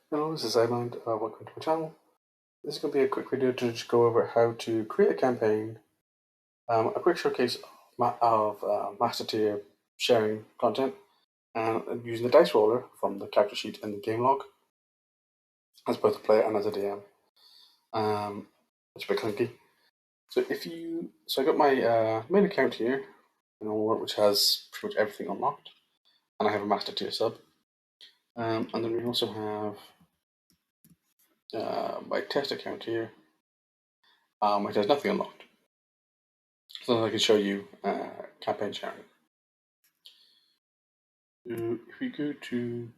Hello, this is Simon. Welcome to my channel. This is going to be a quick video to just go over how to create a campaign, a quick showcase of master tier sharing content, and using the dice roller from the character sheet and the game log as both a player and as a DM. It's a bit clunky. So I got my main account here, which has pretty much everything unlocked, and I have a master tier sub. And then we also have my test account here, which has nothing unlocked. So I can show you campaign sharing. If we go to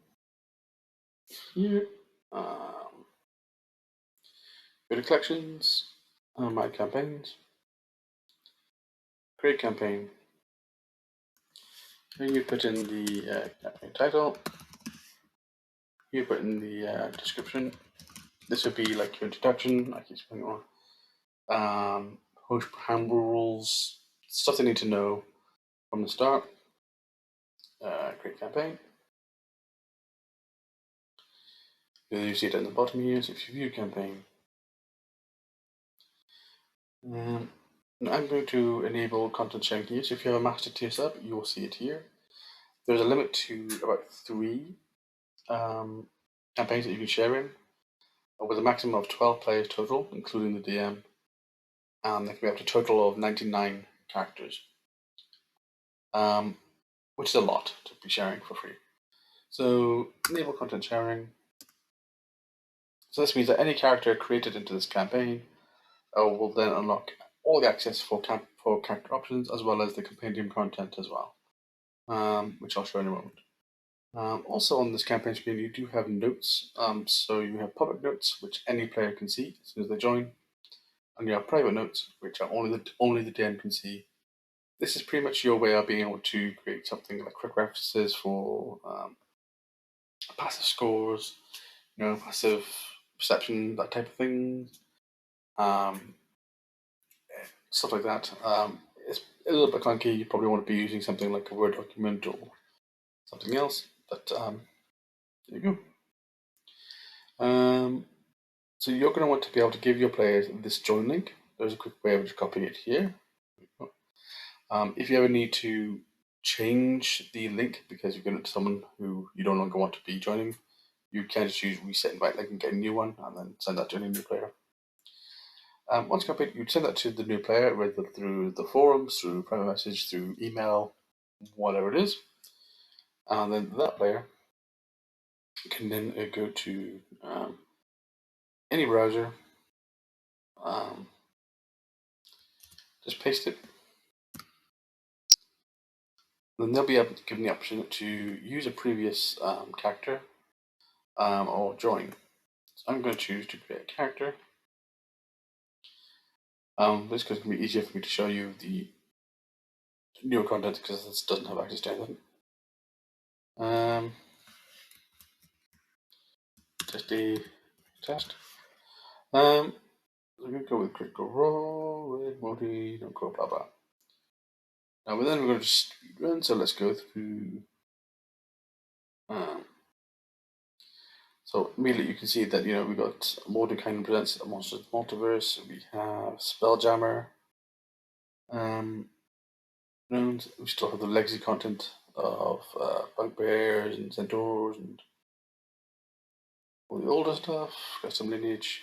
here, go to collections, my campaigns, create campaign. Then you put in the campaign title. You put in the description. This would be like your introduction, like it's going on. Host handle rules, stuff they need to know from the start. Create campaign. You see it at the bottom here. So if you view campaign, I'm going to enable content sharing here. So if you have a master tier sub, you will see it here. There's a limit to about 3 campaigns that you can share in, with a maximum of 12 players total, including the DM. And there can be up to a total of 99 characters, which is a lot to be sharing for free. So enable content sharing. So this means that any character created into this campaign will then unlock all the access for character options, as well as the compendium content as well, which I'll show in a moment. Also on this campaign screen, you do have notes. So you have public notes, which any player can see as soon as they join, and you have private notes, which are only the DM can see. This is pretty much your way of being able to create something like quick references for passive scores, passive perception, that type of thing, stuff like that. It's a little bit clunky. You probably want to be using something like a Word document or something else, but there you go. So you're going to want to be able to give your players this join link. There's a quick way of just copying it here. If you ever need to change the link because you've given it to someone who you no longer want to be joining, you can just use reset invite link and get a new one, and then send that to any new player. Once copied, you'd send that to the new player, whether through the forums, through private message, through email, whatever it is. And then that player can then go to any browser, just paste it. Then they'll be given the option to use a previous character or join. So I'm going to choose to create a character. This is going to be easier for me to show you the newer content because this doesn't have access to anything. Test. I'm going to go with critical role, with multi, don't go, blah blah. Now, then we're going to just run. So let's go through. So immediately you can see that we got Mordecai presents a Monsters Multiverse. We have Spelljammer. We still have the legacy content of bugbears and centaurs and all the older stuff. Got some lineage.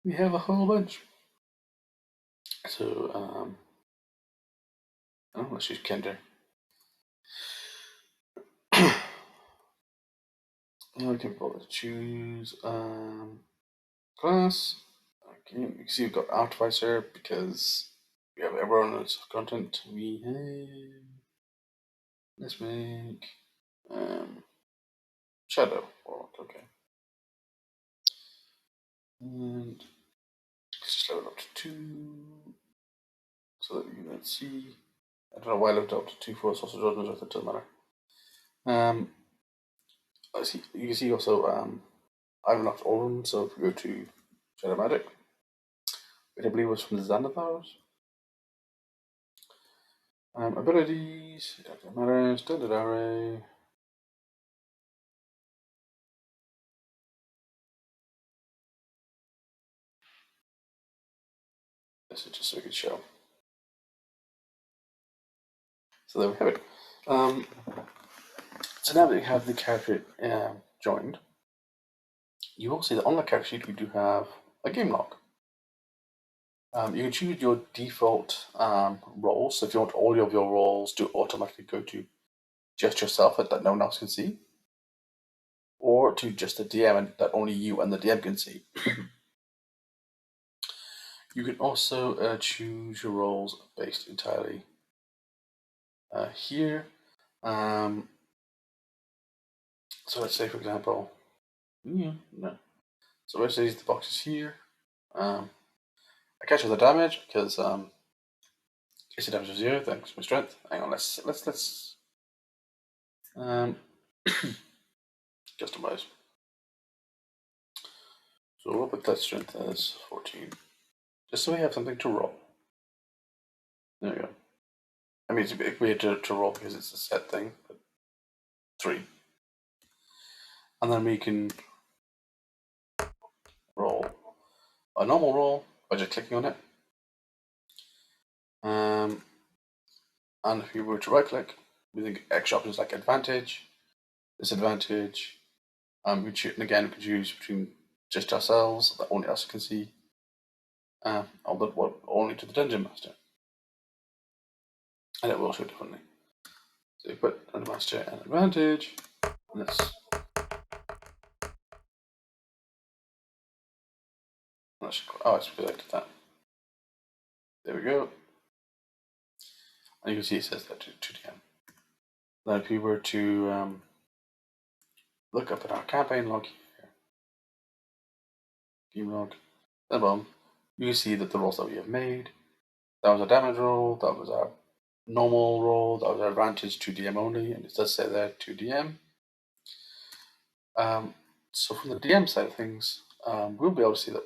We have a whole bunch. So let's use Kender. Now we can probably choose class. Okay, you can see we've got Artificer because we have everyone's content. We have. Let's make Shadow World. Okay, and let's just level up to 2 so that you can see. I don't know why I leveled up to 2 for Sausage Ordnance, but it doesn't matter. You can see also I've unlocked all of them, so if we go to Shadow Magic, which I believe was from the Xanathars. Abilities, doesn't matter, standard array. this is just so we can show. So there we have it. So now that we have the character joined, you will see that on the character sheet we do have a game log. You can choose your default roles. So if you want all of your roles to automatically go to just yourself that no one else can see, or to just the DM and that only you and the DM can see. You can also choose your roles based entirely here. So let's say, for example, no. So let's say the boxes here. I catch with the damage because it's a damage of 0 thanks to my strength. Hang on, let's customize. So we'll put that strength as 14, just so we have something to roll. There we go. I mean, it's a bit weird to roll because it's a set thing, but 3. And then we can roll a normal roll by just clicking on it. And if you were to right click, we think extra options like advantage, disadvantage. And again, we could choose between just ourselves, that only us can see, only to the dungeon master. And it will show differently. So you put dungeon master and advantage, and it's selected that. There we go. And you can see it says that to DM. Then if we were to look up at our campaign log here, game log, then boom, you can see that the rolls that we have made. That was a damage roll, that was our normal roll, that was our advantage to DM only, and it does say there to DM. So from the DM side of things, we'll be able to see that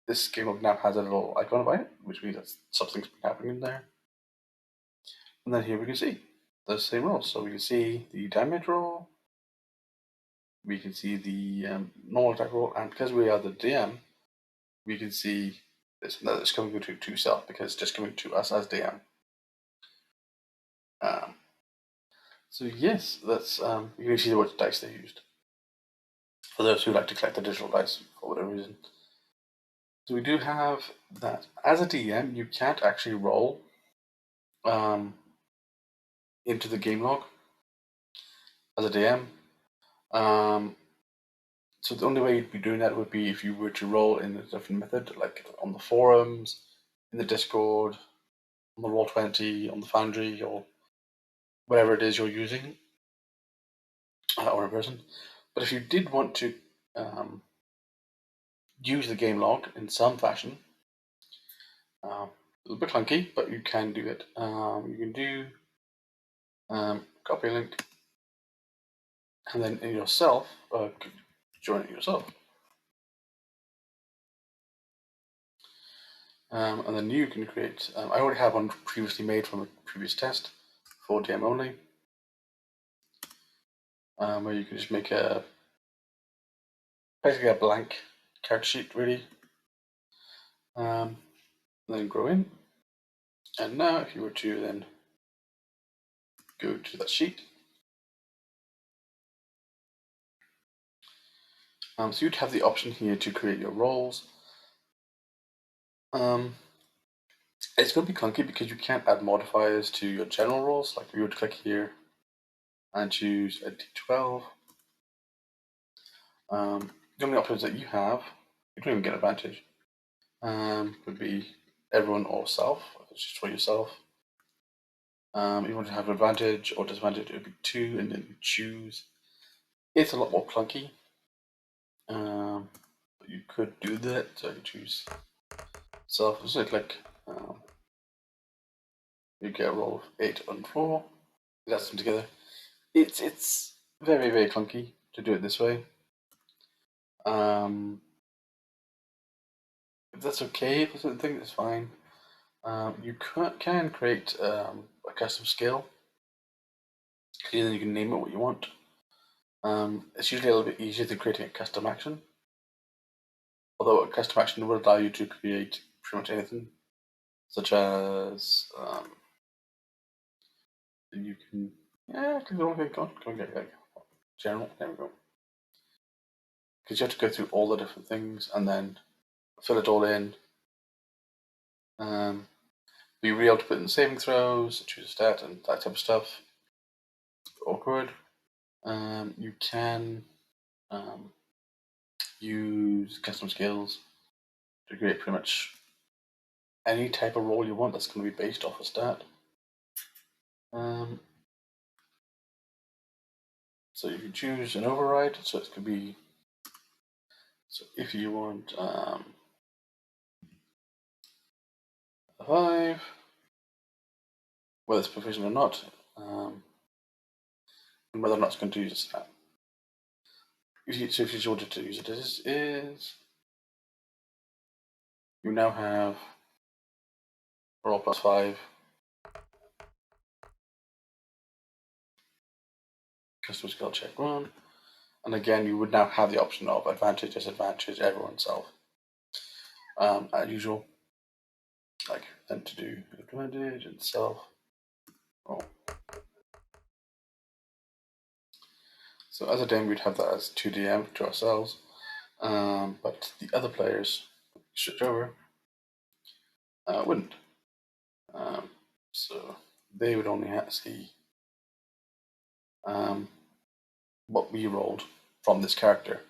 this game log now has a little icon by it, which means that something's been happening in there. And then here we can see the same rolls. So we can see the damage roll, we can see the normal attack roll, and because we are the DM, we can see this. That it's coming to self because it's just coming to us as DM. So yes, that's you can see what dice they used. For those who like to collect the digital dice for whatever reason. So we do have that. As a DM, you can't actually roll into the game log as a DM. So the only way you'd be doing that would be if you were to roll in a different method, like on the forums, in the Discord, on the Roll20, on the Foundry, or whatever it is you're using, or in person. But if you did want to use the game log in some fashion, a little bit clunky, but you can do it. You can do copy link, and then in yourself, join it yourself. And then you can create, I already have one previously made from a previous test for DM only, where you can just make basically a blank character sheet really, then grow in. And now if you were to then go to that sheet, so you'd have the option here to create your roles. It's going to be clunky because you can't add modifiers to your general roles. Like if you were to click here and choose a D12, the only options that you have, you don't even get advantage, would be everyone or self, if it's just for yourself. You want to have advantage or disadvantage, it would be 2, and then you choose. It's a lot more clunky. But you could do that, so you choose self. So click, you get a roll of 8 and 4. That's them together. It's very, very clunky to do it this way. If that's okay for certain things, it's fine. You can create a custom skill. And then you can name it what you want. It's usually a little bit easier than creating a custom action. Although a custom action would allow you to create pretty much anything such as you can click the wrong thing. Come on, get general. There we go. Because you have to go through all the different things and then fill it all in. Be able to put in saving throws, choose a stat, and that type of stuff. Awkward. You can use custom skills to create pretty much any type of role you want that's going to be based off a stat. So you can choose an override, so it could be, so if you want a 5, whether it's proficient or not, and whether or not it's going to use a stat. So if you wanted to use it as is, you now have roll +5, custom skill check 1, and again you would now have the option of advantage, disadvantage, everyone self. As usual, like then to do advantage and self. Roll. So as a DM, we'd have that as 2DM to ourselves, but the other players switch over wouldn't. So they would only see what we rolled from this character,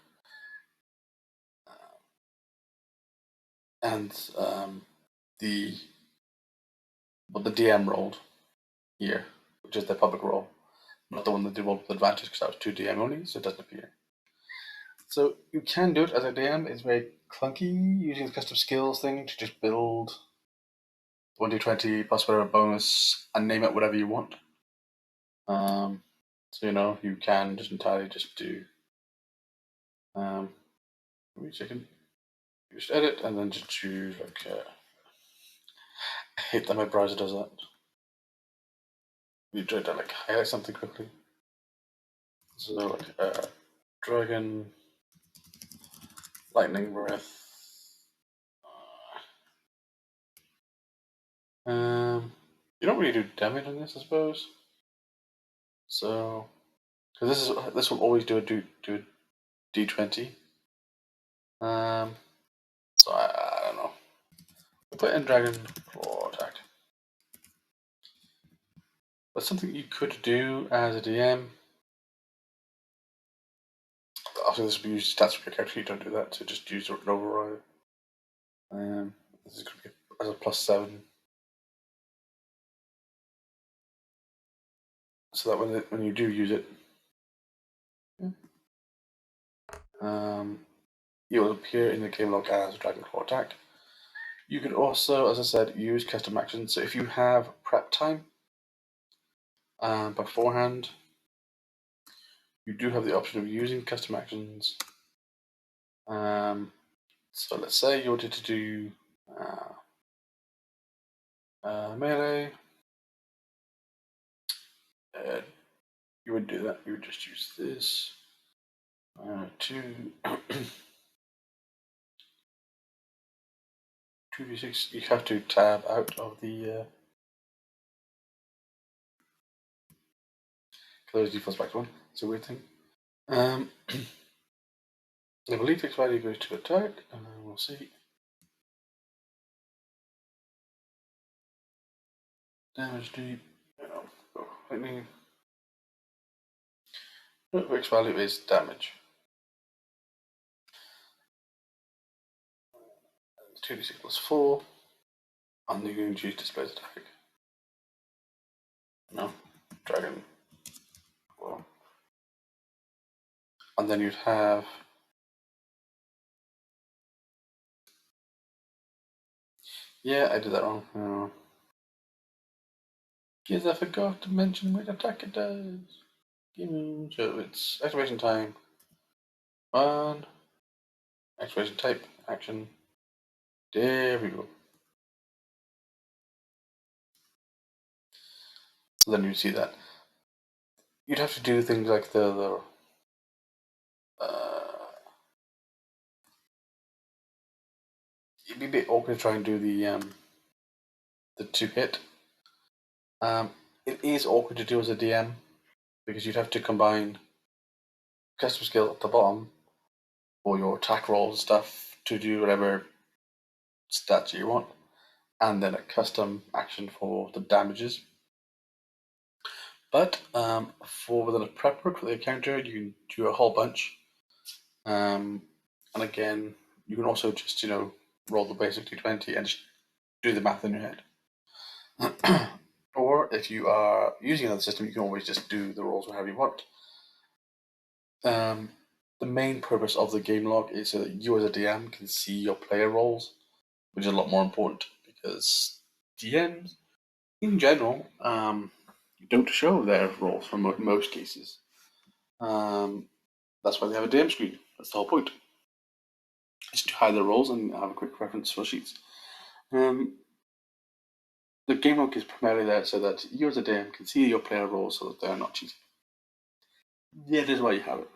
and what the DM rolled here, which is the public roll, not the one that they rolled with advantage because that was 2DM only, so it doesn't appear. So you can do it as a DM. It's very clunky using the custom skills thing to just build 1d20 plus whatever bonus and name it whatever you want. So you can just entirely just do wait a second. You just edit and then just choose like I hate that my browser does that. You try to like highlight something quickly. So like dragon, lightning breath. You don't really do damage on this, I suppose. So, because this will always do a d20. So I don't know. We'll put in dragon claw attack. But something you could do as a DM. After this, we use stats for your character. You don't do that, so just use an override. This is going to be as a +7. So that when you do use it, it will appear in the game log as a dragon claw attack. You can also, as I said, use custom actions. So if you have prep time beforehand, you do have the option of using custom actions. So let's say you wanted to do melee. You would do that. You would just use this to 2d6. You have to tab out of the close defaults back to 1. It's a weird thing. I believe fixed value goes to attack, and we'll see. Damage deep. Lightning. No, fixed value is damage. 2d6 plus 4. And you're going to use displays attack. No, dragon. Well. And then you'd have. Yeah, I did that wrong. Because I forgot to mention what attack it does. So it's activation time 1, activation type, action. There we go. So then you'd see that. You'd have to do things like it'd be a bit awkward to try and do the the two hit. It is awkward to do as a DM because you'd have to combine custom skill at the bottom for your attack rolls and stuff to do whatever stats you want, and then a custom action for the damages. But for within a prep work for the encounter, you can do a whole bunch. And again, you can also just roll the basic d20 and just do the math in your head. Or if you are using another system, you can always just do the rolls whenever you want. The main purpose of the game log is so that you as a DM can see your player rolls, which is a lot more important because DMs in general don't show their rolls for most cases. That's why they have a DM screen. That's the whole point. Is to hide the rolls and have a quick reference for sheets. The game log is primarily there so that you as a DM can see your player rolls so that they're not cheating. Yeah, that is why you have it.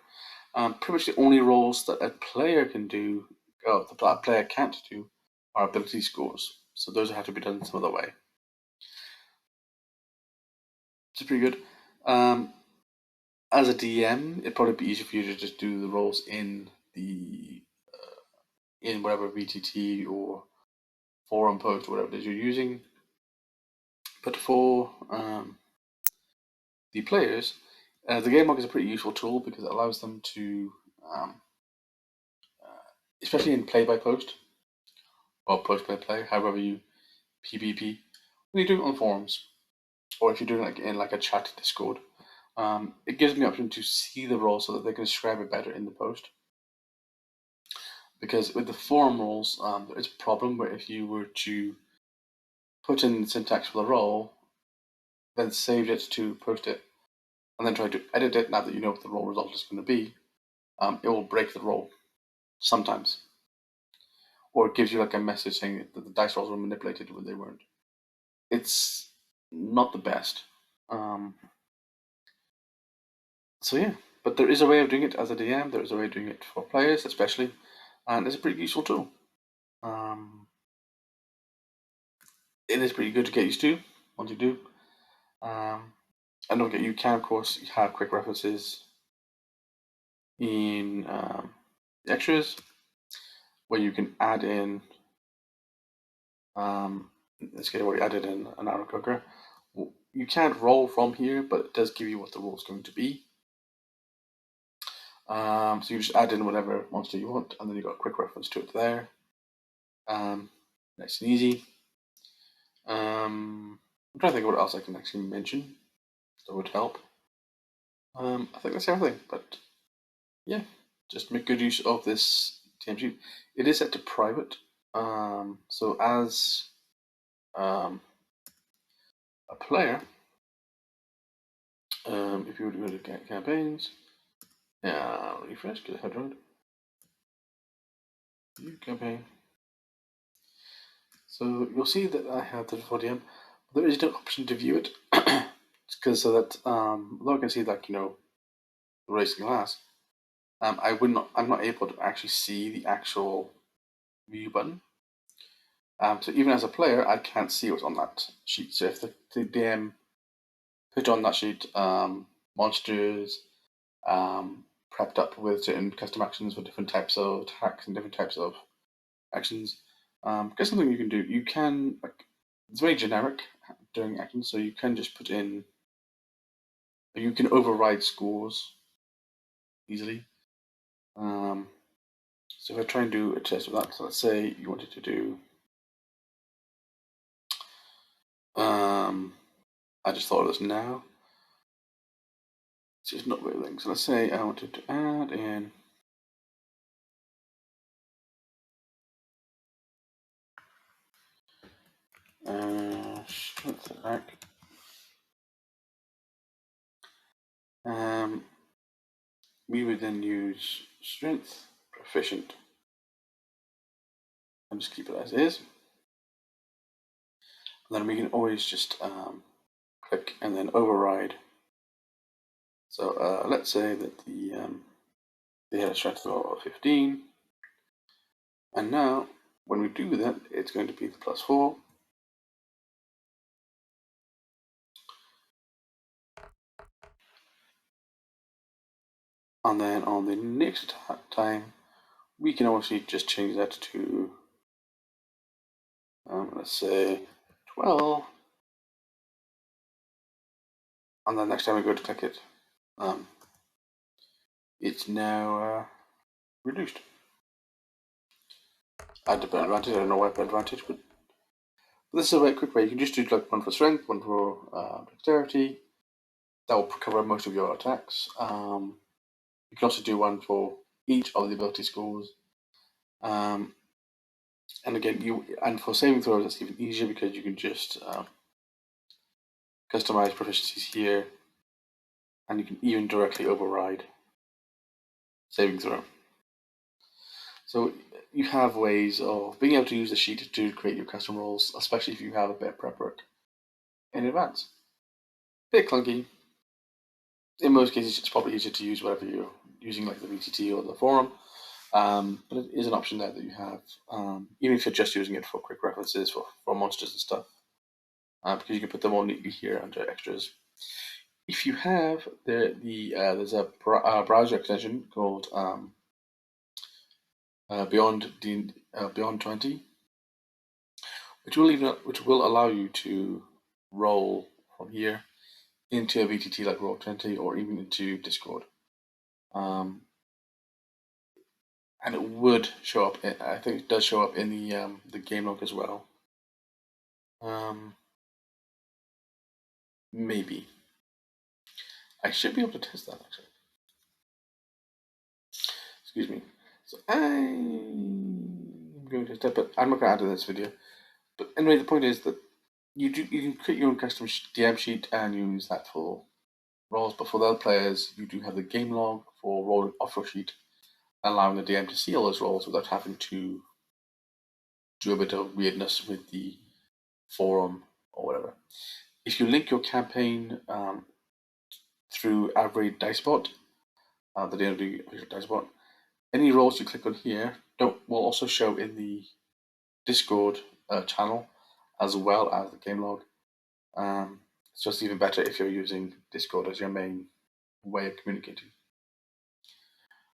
Pretty much the only rolls that a player can do, the player can't do, are ability scores. So those have to be done some other way. It's pretty good. As a DM, it'd probably be easier for you to just do the rolls in the in whatever VTT or forum post or whatever it is you're using. But for the players, the game log is a pretty useful tool because it allows them to, especially in play by post or post by play, however you PvP, when you're doing it on forums or if you're doing it in like a chat Discord, it gives me the option to see the role so that they can describe it better in the post. Because with the forum roles, there is a problem where if you were to put in the syntax for the role, then saved it to post it, and then try to edit it now that you know what the role result is going to be, it will break the role sometimes. Or it gives you like a message saying that the dice rolls were manipulated when they weren't. It's not the best. So yeah, but there is a way of doing it as a DM. There is a way of doing it for players, especially, and it's a pretty useful tool. It is pretty good to get used to once you do. And don't forget, you can of course have quick references in the extras where you can add in. Let's get where you added in an arrow cooker. You can't roll from here, but it does give you what the roll is going to be. So you just add in whatever monster you want, and then you got a quick reference to it there. Nice and easy. I'm trying to think of what else I can actually mention that would help. I think that's everything, but yeah, just make good use of this TMG. It is set to private, so as a player, if you were to go to campaigns, refresh, get a head round, view campaign. So you'll see that I have the 40M. There is no option to view it, because so that although I can see like the racing class, I'm not able to actually see the actual view button. So even as a player, I can't see what's on that sheet. So if the DM put on that sheet monsters prepped up with certain custom actions for different types of attacks and different types of actions, guess something you can do. You can it's very generic during actions, so you can just put in. You can override scores easily. So if I try and do a test with that, so let's say you wanted to do. I just thought of this now. It's just not really. So let's say I wanted to add in. Strength attack. We would then use strength, proficient, and just keep it as is. And then we can always just click and then override. So let's say that they had a strength of 15, and now when we do that, it's going to be the +4. And then on the next time, we can obviously just change that to, let's say, 12. And then next time we go to click it, it's now reduced. Add the advantage, I don't know why advantage, but this is a very quick way. You can just do like one for strength, one for dexterity. That will cover most of your attacks. You can also do one for each of the ability scores. And again, for saving throws, it's even easier because you can just customize proficiencies here, and you can even directly override saving throw. So you have ways of being able to use the sheet to create your custom rolls, especially if you have a bit of prep work in advance. Bit clunky. In most cases, it's probably easier to use whatever you're using, like the VTT or the forum. But it is an option there that you have, even if you're just using it for quick references for monsters and stuff, because you can put them all neatly here under extras. If you have there's a browser extension called Beyond 20, which will allow you to roll from here into a VTT like Roll20 or even into Discord. And it would show up. I think it does show up in the game log as well. Maybe I should be able to test that actually. Excuse me. So I'm going to step it. I'm not going to add to this video. But anyway, the point is that you can create your own custom DM sheet and use that for rolls. But for the other players, you do have the game log for rolling off your sheet, allowing the DM to see all those rolls without having to do a bit of weirdness with the forum or whatever. If you link your campaign through Average Dicebot, the D&D Dicebot, any rolls you click on here will also show in the Discord channel as well as the game log. It's just even better if you're using Discord as your main way of communicating.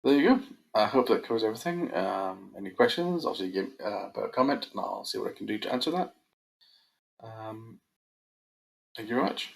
There you go. I hope that covers everything. Any questions, obviously give a comment and I'll see what I can do to answer that. Thank you very much.